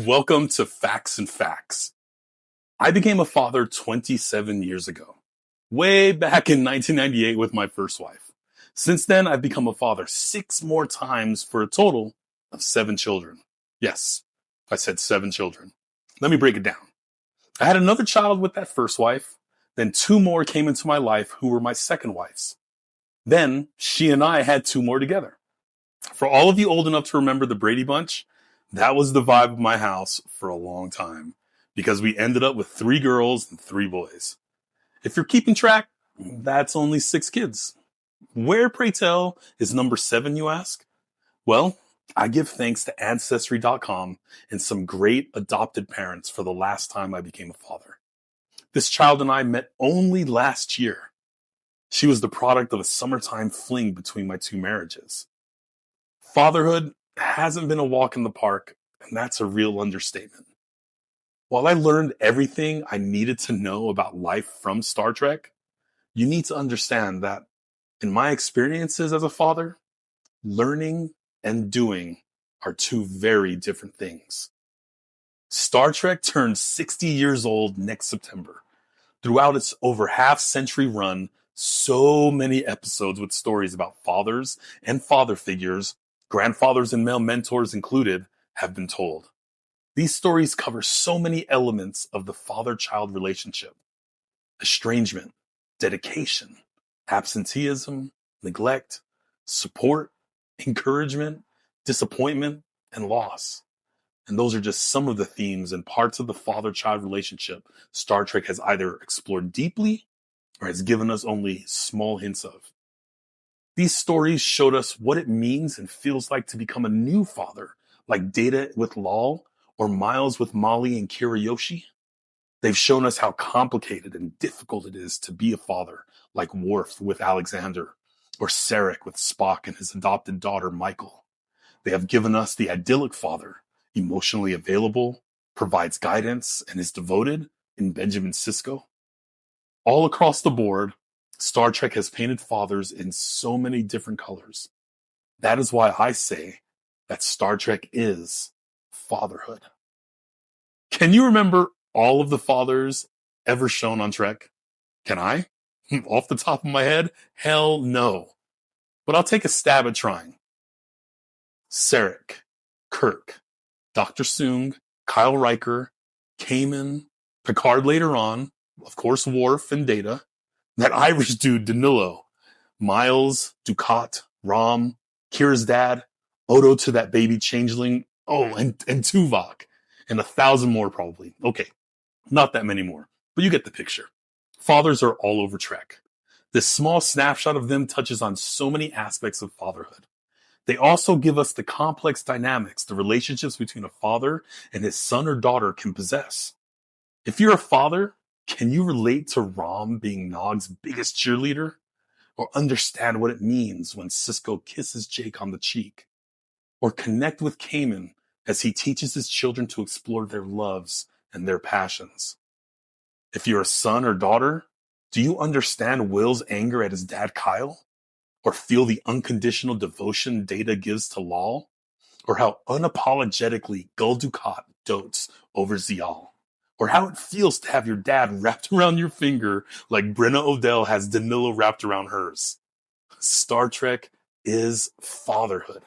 Welcome to Facts and Facts. I became a father 27 years ago, way back in 1998 with my first wife. Since then, I've become a father 6 more times for a total of 7 children. Yes, I said 7 children. Let me break it down. I had another child with that first wife, then 2 more came into my life who were my second wives. Then she and I had 2 more together. For all of you old enough to remember the Brady Bunch, that was the vibe of my house for a long time because we ended up with 3 girls and 3 boys. If you're keeping track, that's only 6 kids. Where, pray tell, is number 7, you ask? Well, I give thanks to Ancestry.com and some great adopted parents for the last time I became a father. This child and I met only last year. She was the product of a summertime fling between my 2 marriages. Fatherhood hasn't been a walk in the park, and that's a real understatement. While I learned everything I needed to know about life from Star Trek, you need to understand that in my experiences as a father, learning and doing are 2 very different things. Star Trek turned 60 years old next September. Throughout its over half-century run, so many episodes with stories about fathers and father figures, grandfathers and male mentors included, have been told. These stories cover so many elements of the father-child relationship: estrangement, dedication, absenteeism, neglect, support, encouragement, disappointment, and loss. And those are just some of the themes and parts of the father-child relationship Star Trek has either explored deeply or has given us only small hints of. These stories showed us what it means and feels like to become a new father, like Data with Lal or Miles with Molly and Kiriyoshi. They've shown us how complicated and difficult it is to be a father, like Worf with Alexander, or Sarek with Spock and his adopted daughter Michael. They have given us the idyllic father, emotionally available, provides guidance, and is devoted in Benjamin Sisko. All across the board, Star Trek has painted fathers in so many different colors. That is why I say that Star Trek is fatherhood. Can you remember all of the fathers ever shown on Trek? Can I? Off the top of my head? Hell no. But I'll take a stab at trying. Sarek, Kirk, Dr. Soong, Kyle Riker, Kamen, Picard later on, of course Worf and Data, that Irish dude Danilo, Miles, Dukat, Rom, Kira's dad, Odo to that baby changeling, and Tuvok, and 1,000 more probably. Okay, not that many more, but you get the picture. Fathers are all over Trek. This small snapshot of them touches on so many aspects of fatherhood. They also give us the complex dynamics the relationships between a father and his son or daughter can possess. If you're a father, can you relate to Rom being Nog's biggest cheerleader? Or understand what it means when Sisko kisses Jake on the cheek? Or connect with Kamen as he teaches his children to explore their loves and their passions? If you're a son or daughter, do you understand Will's anger at his dad Kyle? Or feel the unconditional devotion Data gives to Lal? Or how unapologetically Gul Dukat dotes over Zial? Or how it feels to have your dad wrapped around your finger like Brenna Odell has Danilo wrapped around hers? Star Trek is fatherhood.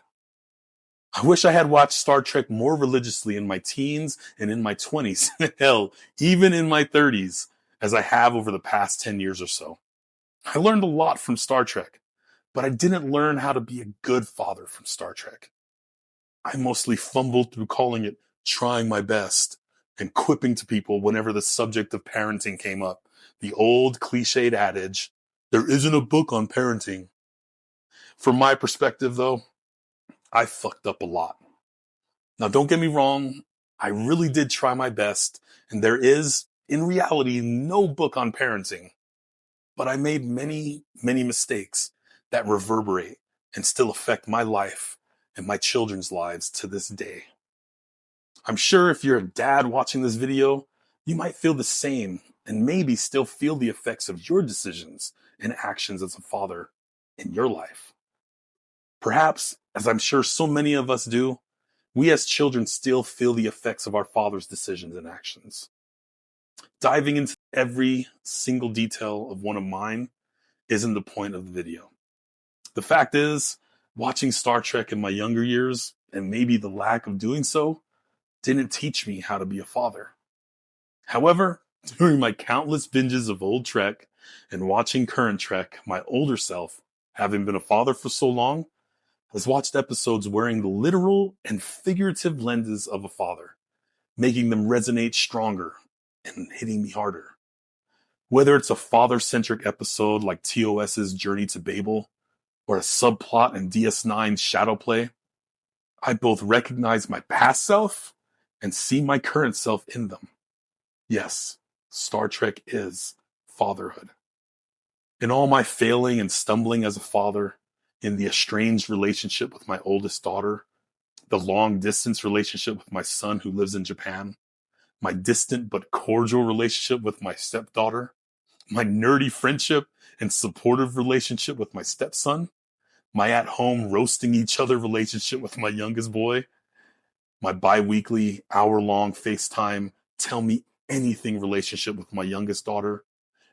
I wish I had watched Star Trek more religiously in my teens and in my 20s, hell, even in my 30s, as I have over the past 10 years or so. I learned a lot from Star Trek, but I didn't learn how to be a good father from Star Trek. I mostly fumbled through calling it trying my best and quipping to people whenever the subject of parenting came up. The old cliched adage, there isn't a book on parenting. From my perspective, though, I fucked up a lot. Now, don't get me wrong, I really did try my best, and there is, in reality, no book on parenting. But I made many, many mistakes that reverberate and still affect my life and my children's lives to this day. I'm sure if you're a dad watching this video, you might feel the same and maybe still feel the effects of your decisions and actions as a father in your life. Perhaps, as I'm sure so many of us do, we as children still feel the effects of our father's decisions and actions. Diving into every single detail of one of mine isn't the point of the video. The fact is, watching Star Trek in my younger years, and maybe the lack of doing so, didn't teach me how to be a father. However, during my countless binges of old Trek and watching current Trek, my older self, having been a father for so long, has watched episodes wearing the literal and figurative lenses of a father, making them resonate stronger and hitting me harder. Whether it's a father-centric episode like TOS's Journey to Babel, or a subplot in DS9's Shadowplay, I both recognize my past self and see my current self in them. Yes, Star Trek is fatherhood. In all my failing and stumbling as a father, in the estranged relationship with my oldest daughter, the long distance relationship with my son who lives in Japan, my distant but cordial relationship with my stepdaughter, my nerdy friendship and supportive relationship with my stepson, my at-home roasting each other relationship with my youngest boy, my bi-weekly hour-long FaceTime tell me anything relationship with my youngest daughter,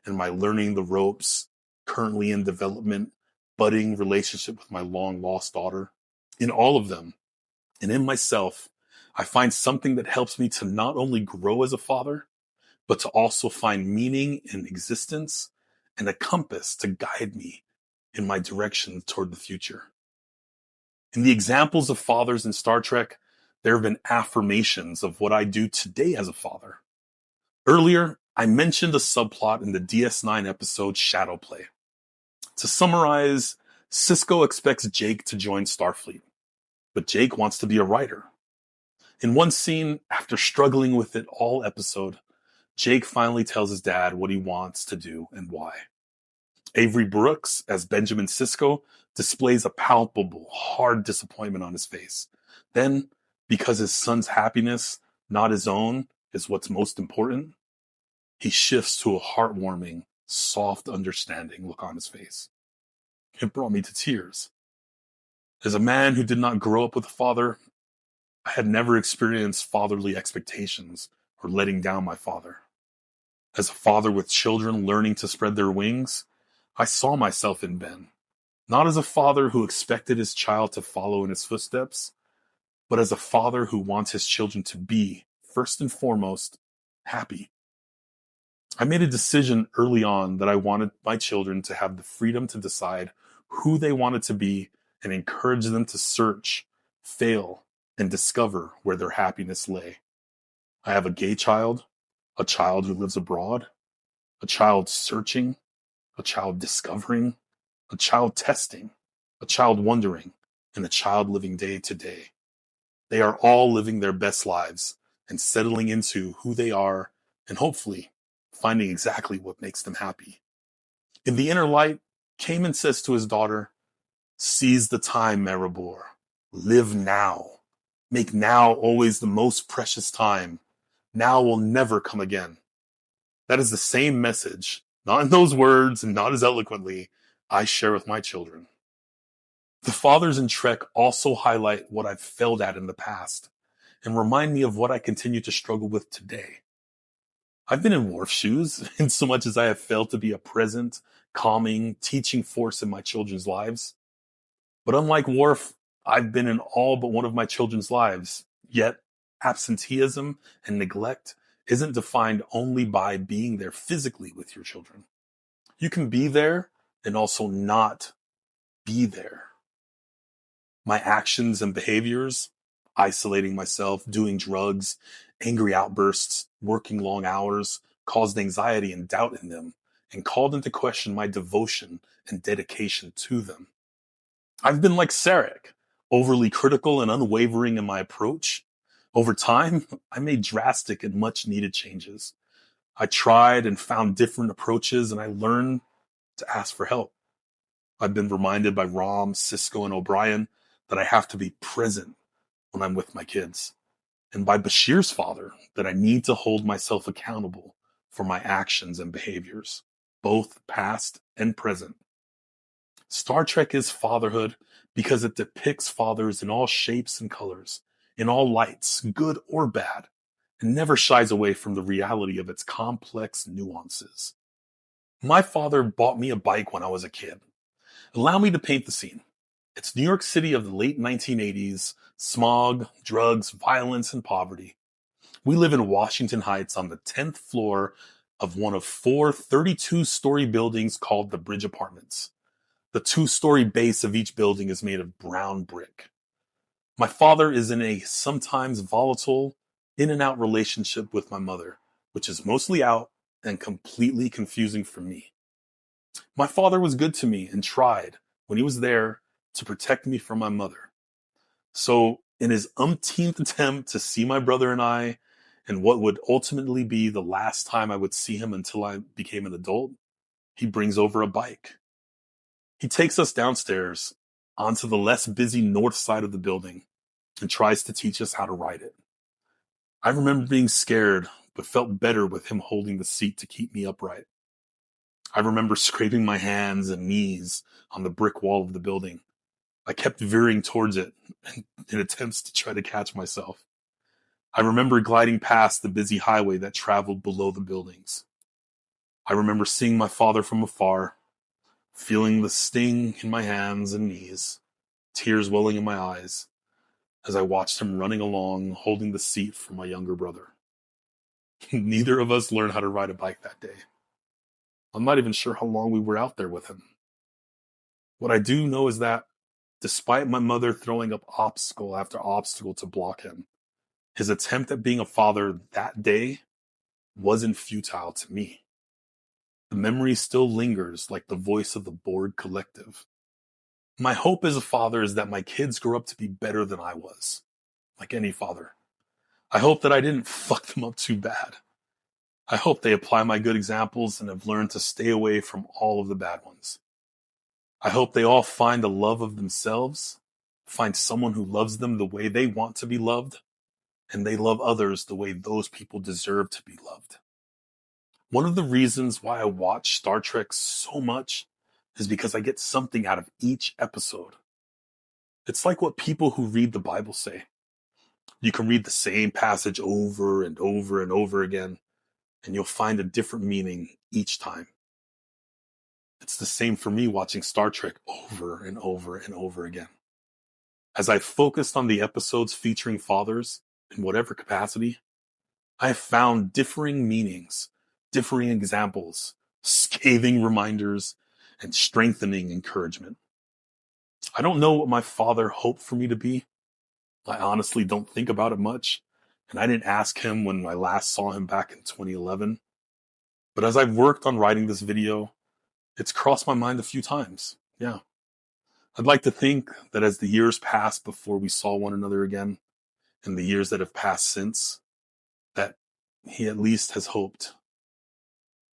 and my learning the ropes, currently in development, budding relationship with my long-lost daughter. In all of them, and in myself, I find something that helps me to not only grow as a father, but to also find meaning in existence and a compass to guide me in my direction toward the future. In the examples of fathers in Star Trek, there have been affirmations of what I do today as a father. Earlier, I mentioned a subplot in the DS9 episode Shadowplay. To summarize, Sisko expects Jake to join Starfleet, but Jake wants to be a writer. In one scene, after struggling with it all episode, Jake finally tells his dad what he wants to do and why. Avery Brooks, as Benjamin Sisko, displays a palpable, hard disappointment on his face. Then, because his son's happiness, not his own, is what's most important, he shifts to a heartwarming, soft, understanding look on his face. It brought me to tears. As a man who did not grow up with a father, I had never experienced fatherly expectations or letting down my father. As a father with children learning to spread their wings, I saw myself in Ben, not as a father who expected his child to follow in his footsteps, but as a father who wants his children to be, first and foremost, happy. I made a decision early on that I wanted my children to have the freedom to decide who they wanted to be and encourage them to search, fail, and discover where their happiness lay. I have a gay child, a child who lives abroad, a child searching, a child discovering, a child testing, a child wondering, and a child living day to day. They are all living their best lives and settling into who they are and hopefully finding exactly what makes them happy. In the inner light, Cayman says to his daughter, "Seize the time, Maribor. Live now. Make now always the most precious time. Now will never come again." That is the same message, not in those words and not as eloquently, I share with my children. The fathers in Trek also highlight what I've failed at in the past and remind me of what I continue to struggle with today. I've been in Worf's shoes in so much as I have failed to be a present, calming, teaching force in my children's lives. But unlike Worf, I've been in all but one of my children's lives, yet absenteeism and neglect isn't defined only by being there physically with your children. You can be there and also not be there. My actions and behaviors, isolating myself, doing drugs, angry outbursts, working long hours, caused anxiety and doubt in them and called into question my devotion and dedication to them. I've been like Sarek, overly critical and unwavering in my approach. Over time, I made drastic and much needed changes. I tried and found different approaches and I learned to ask for help. I've been reminded by Rom, Sisko, and O'Brien that I have to be present when I'm with my kids. And by Bashir's father that I need to hold myself accountable for my actions and behaviors, both past and present. Star Trek is fatherhood because it depicts fathers in all shapes and colors, in all lights, good or bad, and never shies away from the reality of its complex nuances. My father bought me a bike when I was a kid. Allow me to paint the scene. It's New York City of the late 1980s, smog, drugs, violence, and poverty. We live in Washington Heights on the 10th floor of one of four 32-story buildings called the Bridge Apartments. The two-story base of each building is made of brown brick. My father is in a sometimes volatile, in and out relationship with my mother, which is mostly out and completely confusing for me. My father was good to me and tried, when he was there, to protect me from my mother. So, in his umpteenth attempt to see my brother and I, and what would ultimately be the last time I would see him until I became an adult, he brings over a bike. He takes us downstairs onto the less busy north side of the building and tries to teach us how to ride it. I remember being scared, but felt better with him holding the seat to keep me upright. I remember scraping my hands and knees on the brick wall of the building. I kept veering towards it in attempts to try to catch myself. I remember gliding past the busy highway that traveled below the buildings. I remember seeing my father from afar, feeling the sting in my hands and knees, tears welling in my eyes, as I watched him running along, holding the seat for my younger brother. Neither of us learned how to ride a bike that day. I'm not even sure how long we were out there with him. What I do know is that, despite my mother throwing up obstacle after obstacle to block him, his attempt at being a father that day wasn't futile to me. The memory still lingers like the voice of the bored collective. My hope as a father is that my kids grow up to be better than I was, like any father. I hope that I didn't fuck them up too bad. I hope they apply my good examples and have learned to stay away from all of the bad ones. I hope they all find a love of themselves, find someone who loves them the way they want to be loved, and they love others the way those people deserve to be loved. One of the reasons why I watch Star Trek so much is because I get something out of each episode. It's like what people who read the Bible say. You can read the same passage over and over and over again, and you'll find a different meaning each time. It's the same for me watching Star Trek over and over and over again. As I focused on the episodes featuring fathers, in whatever capacity, I have found differing meanings, differing examples, scathing reminders, and strengthening encouragement. I don't know what my father hoped for me to be. I honestly don't think about it much, and I didn't ask him when I last saw him back in 2011. But as I've worked on writing this video, it's crossed my mind a few times. Yeah. I'd like to think that as the years passed before we saw one another again, and the years that have passed since, that he at least has hoped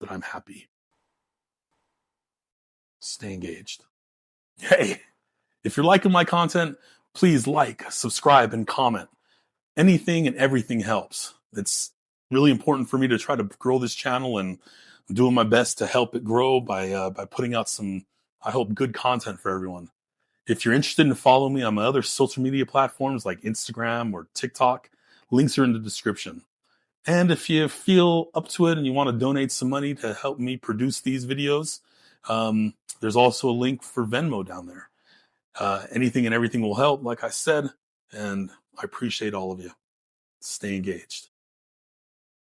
that I'm happy. Stay engaged. Hey, if you're liking my content, please like, subscribe, and comment. Anything and everything helps. It's really important for me to try to grow this channel, and I'm doing my best to help it grow by putting out some, I hope, good content for everyone. If you're interested in following me on my other social media platforms like Instagram or TikTok, links are in the description. And if you feel up to it and you want to donate some money to help me produce these videos, there's also a link for Venmo down there. Anything and everything will help, like I said, and I appreciate all of you. Stay engaged.